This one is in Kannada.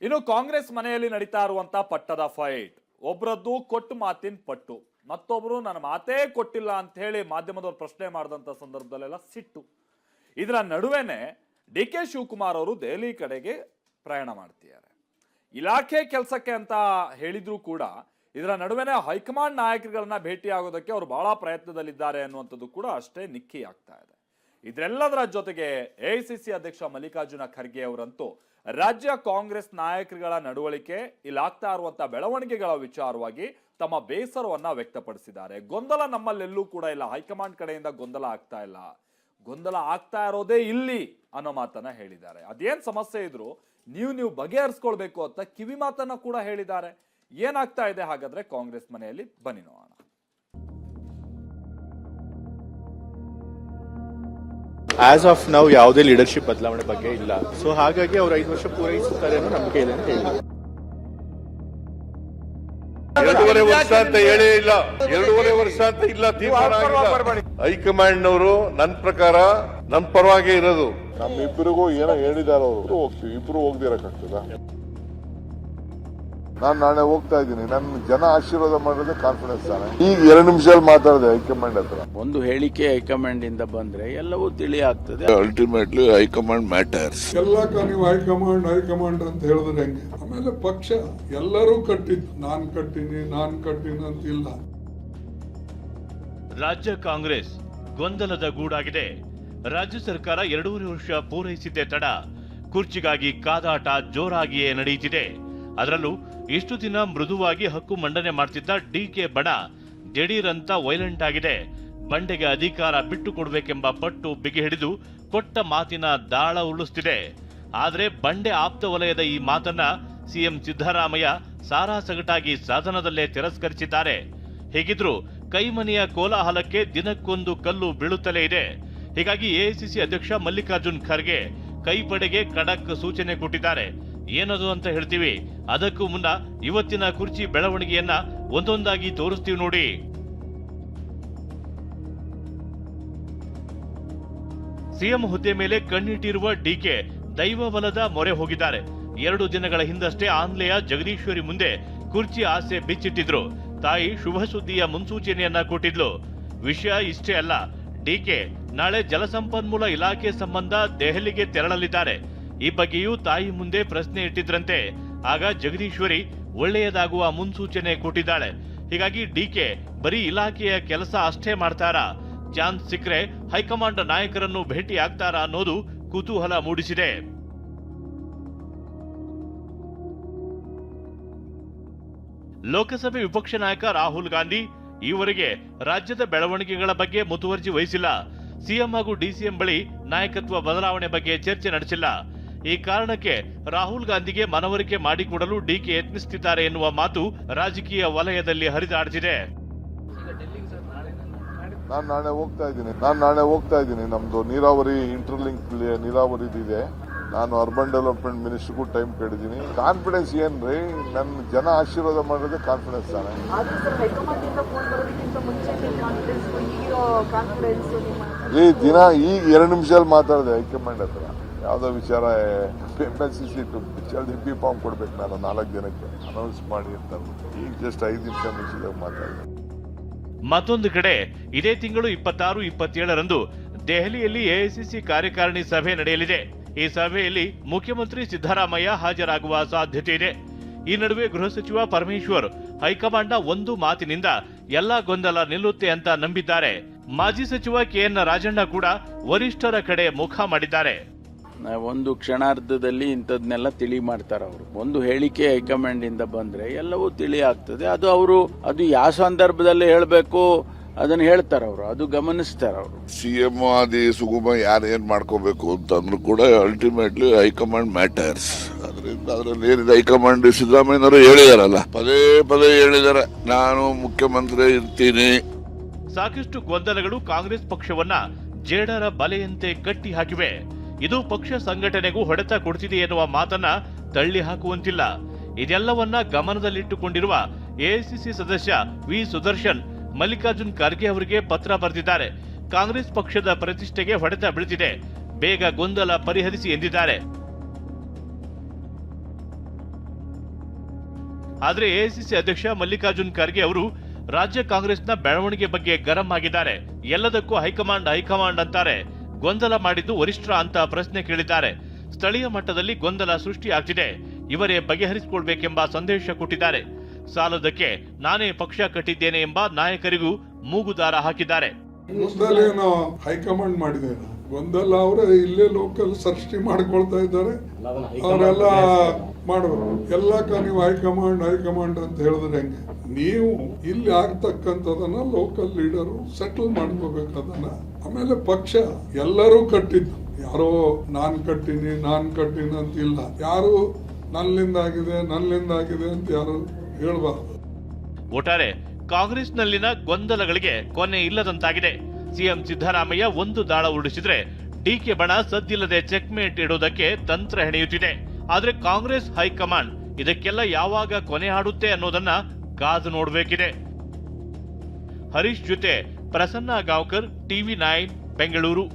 ಇನ್ನು ಕಾಂಗ್ರೆಸ್ ಮನೆಯಲ್ಲಿ ನಡೀತಾ ಇರುವಂತ ಪಟ್ಟದ ಫೈಟ್, ಒಬ್ಬರದ್ದು ಕೊಟ್ಟು ಮಾತಿನ ಪಟ್ಟು, ಮತ್ತೊಬ್ರು ನನ್ನ ಮಾತೇ ಕೊಟ್ಟಿಲ್ಲ ಅಂತ ಹೇಳಿ ಮಾಧ್ಯಮದವರು ಪ್ರಶ್ನೆ ಮಾಡಿದಂತ ಸಂದರ್ಭದಲ್ಲೆಲ್ಲ ಸಿಟ್ಟು. ಇದರ ನಡುವೆನೆ ಡಿ ಕೆ ಶಿವಕುಮಾರ್ ಅವರು ದೆಹಲಿ ಕಡೆಗೆ ಪ್ರಯಾಣ ಮಾಡ್ತಿದ್ದಾರೆ. ಇಲಾಖೆ ಕೆಲಸಕ್ಕೆ ಅಂತ ಹೇಳಿದ್ರು ಕೂಡ ಇದರ ನಡುವೆನೆ ಹೈಕಮಾಂಡ್ ನಾಯಕರುಗಳನ್ನ ಭೇಟಿ ಆಗೋದಕ್ಕೆ ಅವರು ಬಹಳ ಪ್ರಯತ್ನದಲ್ಲಿದ್ದಾರೆ ಅನ್ನುವಂಥದ್ದು ಕೂಡ ಅಷ್ಟೇ ನಿಕ್ಕಿ ಆಗ್ತಾ ಇದೆ. ಇದರೆಲ್ಲದರ ಜೊತೆಗೆ ಎಐಸಿಸಿ ಅಧ್ಯಕ್ಷ ಮಲ್ಲಿಕಾರ್ಜುನ ಖರ್ಗೆ ಅವರಂತೂ ರಾಜ್ಯ ಕಾಂಗ್ರೆಸ್ ನಾಯಕರುಗಳ ನಡವಳಿಕೆ ಇಲ್ಲಾಗ್ತಾ ಇರುವಂತಹ ಬೆಳವಣಿಗೆಗಳ ವಿಚಾರವಾಗಿ ತಮ್ಮ ಬೇಸರವನ್ನ ವ್ಯಕ್ತಪಡಿಸಿದ್ದಾರೆ. ಗೊಂದಲ ನಮ್ಮಲ್ಲೆಲ್ಲೂ ಕೂಡ ಇಲ್ಲ, ಹೈಕಮಾಂಡ್ ಕಡೆಯಿಂದ ಗೊಂದಲ ಆಗ್ತಾ ಇಲ್ಲ, ಗೊಂದಲ ಆಗ್ತಾ ಇರೋದೇ ಇಲ್ಲಿ ಅನ್ನೋ ಮಾತನ್ನ ಹೇಳಿದ್ದಾರೆ. ಅದೇನ್ ಸಮಸ್ಯೆ ಇದ್ರು ನೀವು ಬಗೆಹರಿಸ್ಕೊಳ್ಬೇಕು ಅಂತ ಕಿವಿ ಮಾತನ್ನ ಕೂಡ ಹೇಳಿದ್ದಾರೆ. ಏನಾಗ್ತಾ ಇದೆ ಹಾಗಾದ್ರೆ ಕಾಂಗ್ರೆಸ್ ಮನೆಯಲ್ಲಿ, ಬನ್ನಿ ನೋಡೋಣ. ಆಸ್ ಆಫ್ ನಾವು ಯಾವುದೇ ಲೀಡರ್ಶಿಪ್ ಬದಲಾವಣೆ ಬಗ್ಗೆ ಇಲ್ಲ. ಸೊ ಹಾಗಾಗಿ ಅವರು 5 ವರ್ಷ ಪೂರೈಸುತ್ತಾರೆ ಅನ್ನೋ ನಂಬಿಕೆ ಇದೆ ಅಂತ ಹೇಳಿ. 2.5 ವರ್ಷ ಅಂತ ಹೇಳೇ ಇಲ್ಲ, 2.5 ವರ್ಷ ಅಂತ ಇಲ್ಲ, ಹೈಕಮಾಂಡ್ ನವರು ನನ್ನ ಪ್ರಕಾರ ನನ್ನ ಪರವಾಗಿ ಇರೋದು. ನಮ್ಮಿಬ್ಬರಿಗೂ ಏನೋ ಹೇಳಿದಾರ ಅವರು, ಹೋಗ್ತೀವಿ, ಇಬ್ರು ಹೋಗ್ದಿರಕ್ಕಾಗ್ತದ? ನಾನು ನಾಳೆ ಹೋಗ್ತಾ ಇದ್ದೀನಿ, ನನ್ನ ಜನ ಆಶೀರ್ವಾದ ಮಾಡೋದೇ ಕಾನ್ಫಿಡೆನ್ಸ್ ತಾನೆ. ಈಗ 2 ನಿಮಿಷದಲ್ಲಿ ಮಾತಾಡಿದೆ ಹೈಕಮಾಂಡ್ ಹತ್ರ. ಒಂದು ಹೇಳಿಕೆ ಹೈಕಮಾಂಡ್ ಇಂದ ಬಂದ್ರೆ ಎಲ್ಲವೂ ತಿಳಿ ಆಗ್ತದೆ. Ultimately high command matters. ಎಲ್ಲ ನೀವು ಹೈಕಮಾಂಡ್ ಅಂತ ಹೇಳಿದ್ರೆ ಹೆಂಗೆ? ಆಮೇಲೆ ಪಕ್ಷ ಎಲ್ಲರೂ ಕಟ್ಟಿದ್ದು, ನಾನ್ ಕಟ್ಟಿನಿ ಅಂತಿಲ್ಲ. ರಾಜ್ಯ ಕಾಂಗ್ರೆಸ್ ಗೊಂದಲದ ಗೂಡಾಗಿದೆ. ರಾಜ್ಯ ಸರ್ಕಾರ 2.5 ವರ್ಷ ಪೂರೈಸಿದ್ದೇ ತಡ, ಕುರ್ಚಿಗಾಗಿ ಕಾದಾಟ ಜೋರಾಗಿಯೇ ನಡೆಯುತ್ತಿದೆ. ಅದರಲ್ಲೂ ಇಷ್ಟು ದಿನ ಮೃದುವಾಗಿ ಹಕ್ಕು ಮಂಡನೆ ಮಾಡ್ತಿದ್ದ ಡಿಕೆ ಬಣ ದಿಢೀರಂತ ವೈಲೆಂಟ್ ಆಗಿದೆ. ಬಂಡೆಗೆ ಅಧಿಕಾರ ಬಿಟ್ಟು ಕೊಡಬೇಕೆಂಬ ಪಟ್ಟು ಬಿಗಿ ಹಿಡಿದು ಕೊಟ್ಟ ಮಾತಿನ ದಾಳ ಉರುಳಿಸುತ್ತಿದೆ. ಆದರೆ ಬಂಡೆ ಆಪ್ತ ವಲಯದ ಈ ಮಾತನ್ನ ಸಿಎಂ ಸಿದ್ದರಾಮಯ್ಯ ಸಾರಾಸಗಟಾಗಿ ಸದನದಲ್ಲೇ ತಿರಸ್ಕರಿಸಿದ್ದಾರೆ. ಹೀಗಿದ್ರೂ ಕೈಮನೆಯ ಕೋಲಾಹಲಕ್ಕೆ ದಿನಕ್ಕೊಂದು ಕಲ್ಲು ಬೀಳುತ್ತಲೇ ಇದೆ. ಹೀಗಾಗಿ ಎಐಸಿಸಿ ಅಧ್ಯಕ್ಷ ಮಲ್ಲಿಕಾರ್ಜುನ್ ಖರ್ಗೆ ಕೈಪಡೆಗೆ ಖಡಕ್ ಸೂಚನೆ ಕೊಟ್ಟಿದ್ದಾರೆ. ಏನದು ಅಂತ ಹೇಳ್ತೀವಿ. ಅದಕ್ಕೂ ಮುನ್ನ ಇವತ್ತಿನ ಕುರ್ಚಿ ಬೆಳವಣಿಗೆಯನ್ನ ಒಂದೊಂದಾಗಿ ತೋರಿಸ್ತೀವಿ ನೋಡಿ. ಸಿಎಂ ಹುದ್ದೆ ಮೇಲೆ ಕಣ್ಣಿಟ್ಟಿರುವ ಡಿಕೆ ದೈವ ಬಲದ ಮೊರೆ ಹೋಗಿದ್ದಾರೆ. 2 ದಿನಗಳ ಹಿಂದಷ್ಟೇ ಆನ್ಲೆಯ ಜಗದೀಶ್ವರಿ ಮುಂದೆ ಕುರ್ಚಿ ಆಸೆ ಬಿಚ್ಚಿಟ್ಟಿದ್ರು. ತಾಯಿ ಶುಭ ಸುದ್ದಿಯ ಮುನ್ಸೂಚನೆಯನ್ನ ಕೊಟ್ಟಿದ್ಲು. ವಿಷಯ ಇಷ್ಟೇ ಅಲ್ಲ, ಡಿಕೆ ನಾಳೆ ಜಲಸಂಪನ್ಮೂಲ ಇಲಾಖೆ ಸಂಬಂಧ ದೆಹಲಿಗೆ ತೆರಳಲಿದ್ದಾರೆ. ಈ ಬಗ್ಗೆಯೂ ತಾಯಿ ಮುಂದೆ ಪ್ರಶ್ನೆ ಇಟ್ಟಿದ್ರಂತೆ. ಆಗ ಜಗದೀಶ್ವರಿ ಒಳ್ಳೆಯದಾಗುವ ಮುನ್ಸೂಚನೆ ಕೊಟ್ಟಿದ್ದಾಳೆ. ಹೀಗಾಗಿ ಡಿಕೆ ಬರೀ ಇಲಾಖೆಯ ಕೆಲಸ ಅಷ್ಟೇ ಮಾಡ್ತಾರಾ, ಚಾನ್ಸ್ ಸಿಕ್ಕರೆ ಹೈಕಮಾಂಡ್ ನಾಯಕರನ್ನು ಭೇಟಿ ಆಗ್ತಾರಾ ಅನ್ನೋದು ಕುತೂಹಲ ಮೂಡಿಸಿದೆ. ಲೋಕಸಭೆ ವಿಪಕ್ಷ ನಾಯಕ ರಾಹುಲ್ ಗಾಂಧಿ ಈವರೆಗೆ ರಾಜ್ಯದ ಬೆಳವಣಿಗೆಗಳ ಬಗ್ಗೆ ಮುತುವರ್ಜಿ ವಹಿಸಿಲ್ಲ. ಸಿಎಂ ಹಾಗೂ ಡಿಸಿಎಂ ಬಳಿ ನಾಯಕತ್ವ ಬದಲಾವಣೆ ಬಗ್ಗೆ ಚರ್ಚೆ ನಡೆಸಿಲ್ಲ. ಈ ಕಾರಣಕ್ಕೆ ರಾಹುಲ್ ಗಾಂಧಿಗೆ ಮನವರಿಕೆ ಮಾಡಿಕೊಡಲು ಡಿಕೆ ಯತ್ನಿಸುತ್ತಿದ್ದಾರೆ ಎನ್ನುವ ಮಾತು ರಾಜಕೀಯ ವಲಯದಲ್ಲಿ ಹರಿದಾಡುತ್ತಿದೆ. ನಾನು ನಾಳೆ ಹೋಗ್ತಾ ಇದ್ದೀನಿ. ನಮ್ದು ನೀರಾವರಿ ಇಂಟರ್ಲಿಂಕ್ ನೀರಾವರಿದಿದೆ. ನಾನು ಅರ್ಬನ್ ಡೆವಲಪ್ಮೆಂಟ್ ಮಿನಿಸ್ಟರ್ಗೂ ಟೈಮ್ ಕೇಳಿದ್ದೀನಿ. ಕಾನ್ಫಿಡೆನ್ಸ್ ಏನ್ರಿ, ನನ್ನ ಜನ ಆಶೀರ್ವಾದ ಮಾಡೋದೇ ಕಾನ್ಫಿಡೆನ್ಸ್ ತಾನೆ. ಈ ದಿನ ಈಗ 2 ನಿಮಿಷದಲ್ಲಿ ಮಾತಾಡಿದೆ ಹೈಕಮಾಂಡ್ ಹತ್ರ. ಯಾವ್ದೋ ವಿಚಾರ MLCC ಜಲ್ದಿ ಫಾರ್ಮ್ ಕೊಡ್ಬೇಕು, ನಾನು 4 ಜನಕ್ಕೆ ಅನೌನ್ಸ್ ಮಾಡಿ ಅಂತ. ಈಗ ಜಸ್ಟ್ 5 ನಿಮಿಷದಾಗ ಮಾತಾಡಿದೆ. ಮತ್ತೊಂದು ಕಡೆ ಇದೇ ತಿಂಗಳು 26, 27ರಂದು ದೆಹಲಿಯಲ್ಲಿ ಎಐಸಿಸಿ ಕಾರ್ಯಕಾರಿಣಿ ಸಭೆ ನಡೆಯಲಿದೆ. ಈ ಸಭೆಯಲ್ಲಿ ಮುಖ್ಯಮಂತ್ರಿ ಸಿದ್ದರಾಮಯ್ಯ ಹಾಜರಾಗುವ ಸಾಧ್ಯತೆ ಇದೆ. ಈ ನಡುವೆ ಗೃಹ ಸಚಿವ ಪರಮೇಶ್ವರ್ ಹೈಕಮಾಂಡ್ನ ಒಂದು ಮಾತಿನಿಂದ ಎಲ್ಲಾ ಗೊಂದಲ ನಿಲ್ಲುತ್ತೆ ಅಂತ ನಂಬಿದ್ದಾರೆ. ಮಾಜಿ ಸಚಿವ KN ರಾಜಣ್ಣ ಕೂಡ ವರಿಷ್ಠರ ಕಡೆ ಮುಖ ಮಾಡಿದ್ದಾರೆ. ಒಂದು ಕ್ಷಣಾರ್ಧದಲ್ಲಿ ಇಂಥದ್ನೆಲ್ಲ ತಿಳಿ ಮಾಡ್ತಾರೆ ಅವರು. ಒಂದು ಹೇಳಿಕೆ ಹೈಕಮಾಂಡ್ ಇಂದ ಬಂದ್ರೆ ಎಲ್ಲವೂ ತಿಳಿ ಆಗ್ತದೆ. ಅದು ಯಾವ ಸಂದರ್ಭದಲ್ಲಿ ಹೇಳಬೇಕು ಅದನ್ನ ಹೇಳ್ತಾರ ಅವರು, ಅದು ಗಮನಿಸ್ತಾರ ಅವರು. ಸಿಎಂ ಆದಿ ಸುಗಮ ಯಾರೇನ್ ಮಾಡ್ಕೋಬೇಕು ಅಂತಂದ್ರು ಕೂಡ ಅಲ್ಟಿಮೇಟ್ಲಿ ಹೈಕಮಾಂಡ್ ಮ್ಯಾಟರ್ಸ್. ಅದರಿಂದ ಅದ್ರಲ್ಲಿ ಏನಿದೆ, ಹೈಕಮಾಂಡ್ ಸಿದ್ದರಾಮಯ್ಯನವರು ಹೇಳಿದಾರಲ್ಲ, ಪದೇ ಹೇಳಿದಾರೆ, ನಾನು ಮುಖ್ಯಮಂತ್ರಿ ಇರ್ತೀನಿ. ಸಾಕಷ್ಟು ಗೊಂದಲಗಳು ಕಾಂಗ್ರೆಸ್ ಪಕ್ಷವನ್ನ ಜೇಡರ ಬಲೆಯಂತೆ ಕಟ್ಟಿ ಹಾಕಿವೆ. ಇದು ಪಕ್ಷ ಸಂಘಟನೆಗೂ ಹೊಡೆತ ಕೊಡ್ತಿದೆ ಎನ್ನುವ ಮಾತನ್ನ ತಳ್ಳಿ ಹಾಕುವಂತಿಲ್ಲ. ಇದೆಲ್ಲವನ್ನ ಗಮನದಲ್ಲಿಟ್ಟುಕೊಂಡಿರುವ ಎಐಸಿಸಿ ಸದಸ್ಯ ವಿ ಸುದರ್ಶನ್ ಮಲ್ಲಿಕಾರ್ಜುನ್ ಖರ್ಗೆ ಅವರಿಗೆ ಪತ್ರ ಬರೆದಿದ್ದಾರೆ. ಕಾಂಗ್ರೆಸ್ ಪಕ್ಷದ ಪ್ರತಿಷ್ಠೆಗೆ ಹೊಡೆತ ಬೀಳುತ್ತಿದೆ, ಬೇಗ ಗೊಂದಲ ಪರಿಹರಿಸಿ ಎಂದಿದ್ದಾರೆ. ಆದ್ರೆ ಎಐಸಿಸಿ ಅಧ್ಯಕ್ಷ ಮಲ್ಲಿಕಾರ್ಜುನ್ ಖರ್ಗೆ ಅವರು ರಾಜ್ಯ ಕಾಂಗ್ರೆಸ್ನ ಬೆಳವಣಿಗೆ ಬಗ್ಗೆ ಗರಂ ಆಗಿದ್ದಾರೆ. ಎಲ್ಲದಕ್ಕೂ ಹೈಕಮಾಂಡ್ ಅಂತಾರೆ. ಗೊಂದಲ ಮಾಡಿದ್ದು ವರಿಷ್ಠರ ಅಂತ ಪ್ರಶ್ನೆ ಕೇಳಿದ್ದಾರೆ. ಸ್ಥಳೀಯ ಮಟ್ಟದಲ್ಲಿ ಗೊಂದಲ ಸೃಷ್ಟಿಯಾಗ್ತಿದೆ, ಇವರೇ ಬಗೆಹರಿಸಿಕೊಳ್ಬೇಕೆಂಬ ಸಂದೇಶ ಕೊಟ್ಟಿದ್ದಾರೆ. ಸಾಲದಕ್ಕೆ ನಾನೇ ಪಕ್ಷ ಕಟ್ಟಿದ್ದೇನೆ ಎಂಬ ನಾಯಕರಿಗೂ ಮೂಗುದಾರ ಹಾಕಿದ್ದಾರೆ. ಗೊಂದಲೇನೋ ಹೈಕಮಾಂಡ್ ಮಾಡಿದೆ, ಗೊಂದಲ ಅವರೇ ಇಲ್ಲೇ ಲೋಕಲ್ ಸೃಷ್ಟಿ ಮಾಡ್ಕೊಳ್ತಾ ಇದ್ದಾರೆ. ಅವರೆಲ್ಲ ಮಾಡಬೇಕು. ಎಲ್ಲಕ್ಕ ನೀವು ಹೈಕಮಾಂಡ್ ಅಂತ ಹೇಳಿದ್ರೆ ಹೆಂಗೆ? ನೀವು ಇಲ್ಲಿ ಆಗ್ತಕ್ಕಂಥದನ್ನ ಲೋಕಲ್ ಲೀಡರು ಸೆಟಲ್ ಮಾಡ್ಕೋಬೇಕು ಅದನ್ನ. ಆಮೇಲೆ ಪಕ್ಷ ಎಲ್ಲರೂ ಕಟ್ಟಿದ್ದು, ಯಾರೋ ನಾನ್ ಕಟ್ಟಿನಿ ಅಂತಿಲ್ಲ. ಯಾರು ನನ್ನಿಂದ ಆಗಿದೆ ಅಂತ ಯಾರು ಹೇಳ್ಬಾರ್ದು. ಒಟ್ಟಾರೆ ಕಾಂಗ್ರೆಸ್ನಲ್ಲಿನ ಗೊಂದಲಗಳಿಗೆ ಕೊನೆ ಇಲ್ಲದಂತಾಗಿದೆ. ಸಿಎಂ ಸಿದ್ದರಾಮಯ್ಯ ಒಂದು ದಾಳ ಉರುಳಿಸಿದ್ರೆ ಡಿಕೆ ಬಣ ಸದ್ದಿಲ್ಲದೆ ಚೆಕ್ಮೇಟ್ ಇಡೋದಕ್ಕೆ ತಂತ್ರ ಹೆಣೆಯುತ್ತಿದೆ. ಆದ್ರೆ ಕಾಂಗ್ರೆಸ್ ಹೈಕಮಾಂಡ್ ಇದಕ್ಕೆಲ್ಲ ಯಾವಾಗ ಕೊನೆ ಹಾಡುತ್ತೆ ಅನ್ನೋದನ್ನ ಕಾದು ನೋಡಬೇಕಿದೆ. ಹರೀಶ್ ಜೊತೆ ಪ್ರಸನ್ನ ಗಾಂವ್ಕರ್, ಟಿವಿ9 ಬೆಂಗಳೂರು.